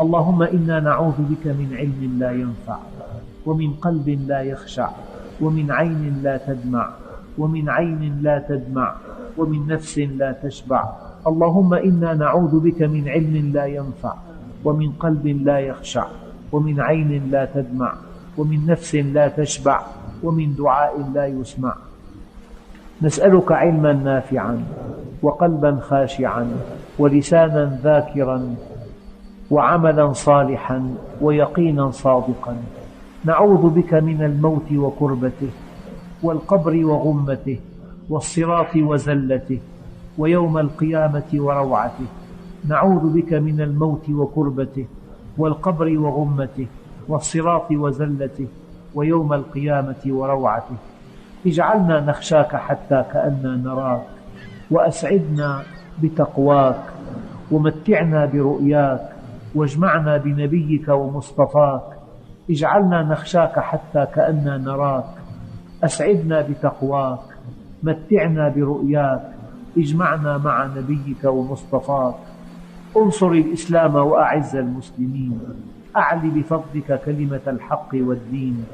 اللهم إنا نعوذ بك من علم لا ينفع، ومن قلب لا يخشع، ومن عين لا تدمع، ومن عين لا تدمع، ومن نفس لا تشبع. اللهم إنا نعوذ بك من علم لا ينفع، ومن قلب لا يخشع، ومن عين لا تدمع، ومن نفس لا تشبع، ومن دعاء لا يسمع. نسألك علما نافعا، وقلبا خاشعا، ولسانا ذاكرا، وعملا صالحا، ويقينا صادقا. نعوذ بك من الموت وكربته، والقبر وغمته، والصراط وزلته، ويوم القيامة وروعته. نعوذ بك من الموت وكربته، والقبر وغمته، والصراط وزلته، ويوم القيامة وروعته. اجعلنا نخشاك حتى كأننا نراك، وأسعدنا بتقواك، ومتعنا برؤياك، واجمعنا بنبيك ومصطفاك. اجعلنا نخشاك حتى كأننا نراك، أسعدنا بتقواك، متعنا برؤياك، اجمعنا مع نبيك ومصطفاك. انصر الإسلام وأعز المسلمين، أعل بفضلك كلمة الحق والدين،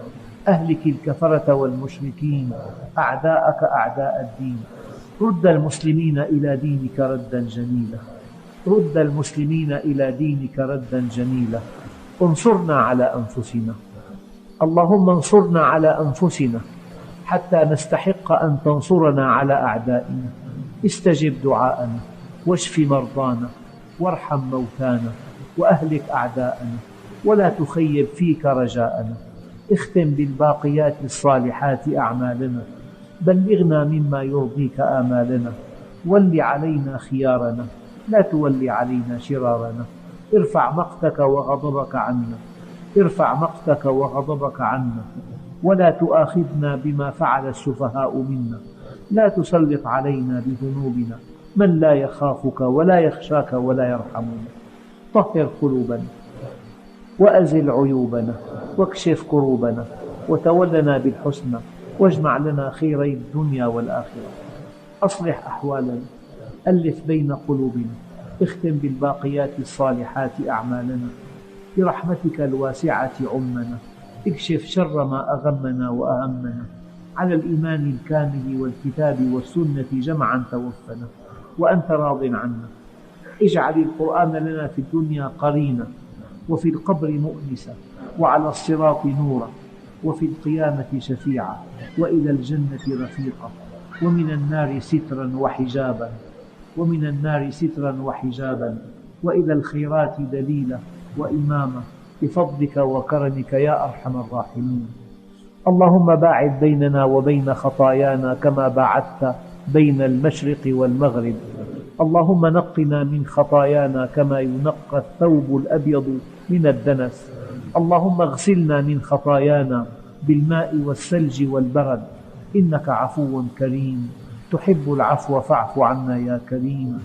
أهلك الكفرة والمشركين، أعداءك أعداء الدين. رد المسلمين إلى دينك ردا جميلا، رد المسلمين إلى دينك ردا جميلا. انصرنا على أنفسنا، اللهم انصرنا على أنفسنا حتى نستحق أن تنصرنا على أعدائنا. استجب دعاءنا، واشف مرضانا، وارحم موتانا، وأهلك أعداءنا، ولا تخيب فيك رجاءنا. اختم بالباقيات الصالحات أعمالنا، بلغنا مما يرضيك آمالنا. ول علينا خيارنا، لا تول علينا شرارنا. ارفع مقتك وغضبك عنا، ارفع مقتك وغضبك عنا، ولا تؤاخذنا بما فعل السفهاء منا. لا تسلط علينا بذنوبنا من لا يخافك ولا يخشاك ولا يرحمنا. طهر قلوبنا، وأزل عيوبنا، واكشف كروبنا، وتولنا بالحسنى، واجمع لنا خيري الدنيا والآخرة. أصلح أحوالنا، ألف بين قلوبنا، اختم بالباقيات الصالحات أعمالنا. برحمتك الواسعة عمنا، اكشف شر ما أغمنا وأهمنا. على الإيمان الكامل والكتاب والسنة جمعا توفنا، وأنت راض عنا. اجعل القرآن لنا في الدنيا قرينا، وفي القبر مؤنسا، وعلى الصراط نورا، وفي القيامة شفيعا، وإلى الجنة رفيقا، ومن النار سترا وحجابا، ومن النار سترا وحجابا، وإلى الخيرات دليلا وإماما، بفضلك وكرمك يا أرحم الراحمين. اللهم باعد بيننا وبين خطايانا كما باعدت بين المشرق والمغرب. اللهم نقنا من خطايانا كما ينقى الثوب الأبيض من الدنس. اللهم اغسلنا من خطايانا بالماء والثلج والبرد، إنك عفو كريم تحب العفو فاعف عنا يا كريم.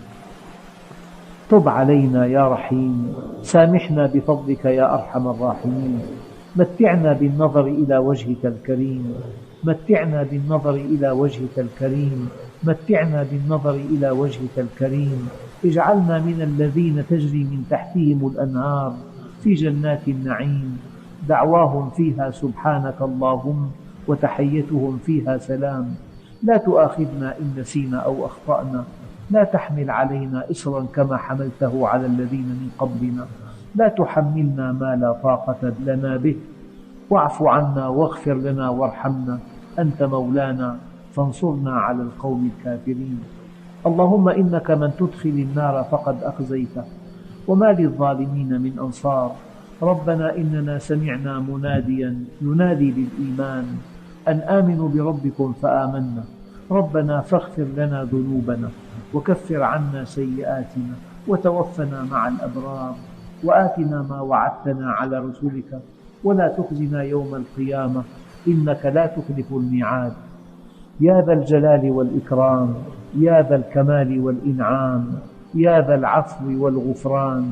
تب علينا يا رحيم، سامحنا بفضلك يا أرحم الراحمين. متعنا بالنظر إلى وجهك الكريم، متعنا بالنظر إلى وجهك الكريم، متعنا بالنظر إلى وجهك الكريم. اجعلنا من الذين تجري من تحتهم الأنهار في جنات النعيم، دعواهم فيها سبحانك اللهم، وتحيتهم فيها سلام. لا تؤاخذنا إن نسينا أو أخطأنا، لا تحمل علينا إصرا كما حملته على الذين من قبلنا، لا تحملنا ما لا طاقة لنا به، واعف عنا واغفر لنا وارحمنا، أنت مولانا فانصرنا على القوم الكافرين. اللهم إنك من تدخل النار فقد أخزيته، وما للظالمين من أنصار. ربنا إننا سمعنا مناديا ينادي للإيمان أن آمنوا بربكم فآمنا. ربنا فاغفر لنا ذنوبنا، وكفر عنا سيئاتنا، وتوفنا مع الأبرار، وآتنا ما وعدتنا على رسلك، ولا تخزنا يوم القيامة إنك لا تخلف الميعاد. يا ذا الجلال والإكرام، يا ذا الكمال والإنعام، يا ذا العفو والغفران.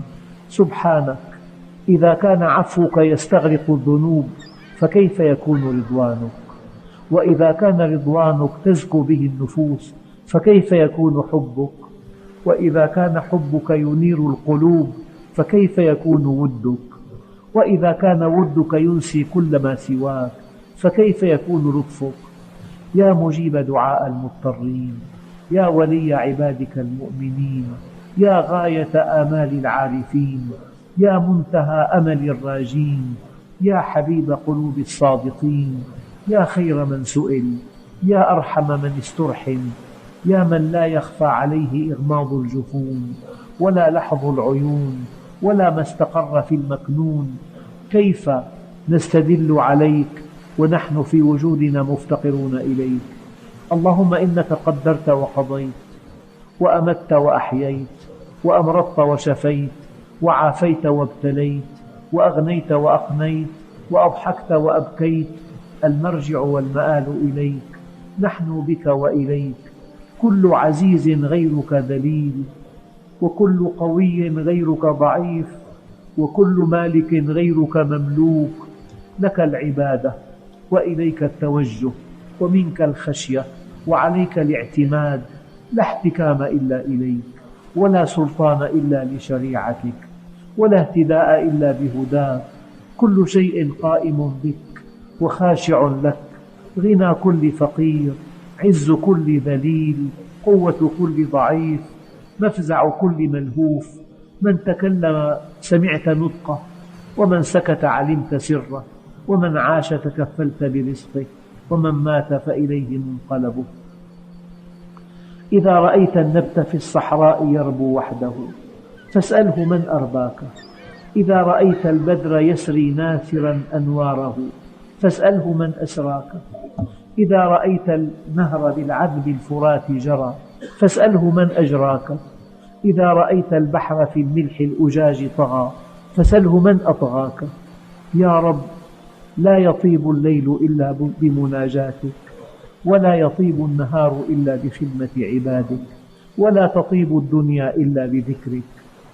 سبحانك، إذا كان عفوك يستغرق الذنوب فكيف يكون رضوانك؟ وإذا كان رضوانك تزكو به النفوس فكيف يكون حبك؟ وإذا كان حبك ينير القلوب فكيف يكون ودك؟ وإذا كان ودك ينسي كل ما سواك فكيف يكون لطفك؟ يا مجيب دعاء المضطرين، يا ولي عبادك المؤمنين، يا غاية آمال العارفين، يا منتهى أمل الراجين، يا حبيب قلوب الصادقين، يا خير من سئل، يا أرحم من استرحم، يا من لا يخفى عليه إغماض الجفون ولا لحظ العيون ولا ما استقر في المكنون. كيف نستدل عليك ونحن في وجودنا مفتقرون إليك؟ اللهم إنك قدرت وقضيت، وأمت وأحييت، وأمرضت وشفيت، وعافيت وابتليت، وأغنيت وأقنيت، وأضحكت وأبكيت. المرجع والمآل إليك، نحن بك وإليك. كل عزيز غيرك ذليل، وكل قوي غيرك ضعيف، وكل مالك غيرك مملوك. لك العبادة وإليك التوجه ومنك الخشية وعليك الاعتماد. لا احتكام إلا إليك، ولا سلطان إلا لشريعتك، ولا اهتداء إلا بهداك. كل شيء قائم بك وخاشع لك، غنى كل فقير، عز كل ذليل، قوة كل ضعيف، مفزع كل ملهوف. من تكلم سمعت نطقه، ومن سكت علمت سره، ومن عاش تكفلت برزقه، ومن مات فإليه منقلبه. إذا رأيت النبت في الصحراء يربو وحده فاسأله من أرباك. إذا رأيت البدر يسري ناثرا أنواره فاسأله من أسراك. إذا رأيت النهر بالعذب الفرات جرى فاسأله من أجراك. إذا رأيت البحر في الملح الأجاج طغى فسله من أطغاك. يا رب، لا يطيب الليل إلا بمناجاتك، ولا يطيب النهار إلا بخدمة عبادك، ولا تطيب الدنيا إلا بذكرك،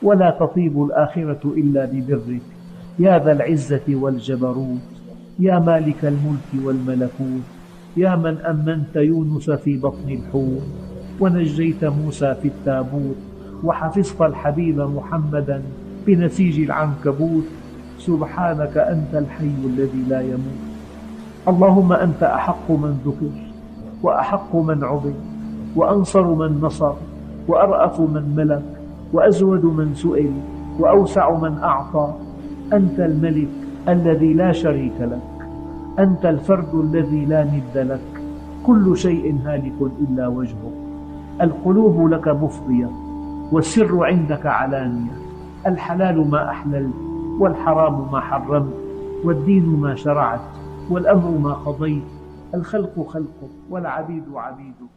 ولا تطيب الآخرة إلا ببرك. يا ذا العزة والجبروت، يا مالك الملك والملكوت، يا من أمنت يونس في بطن الحوت، ونجيت موسى في التابوت، وحفظت الحبيب محمدا بنسيج العنكبوت. سبحانك أنت الحي الذي لا يموت. اللهم أنت أحق من ذكر، وأحق من عبد، وأنصر من نصر، وأرأف من ملك، وأزود من سئل، وأوسع من أعطى. أنت الملك الذي لا شريك لك، أنت الفرد الذي لا ند لك. كل شيء هالك إلا وجهك. القلوب لك مفضية، والسر عندك علانية. الحلال ما أحللت، والحرام ما حرمت، والدين ما شرعت، والأمر ما قضيت. الخلق خلقك، والعبيد عبيدك.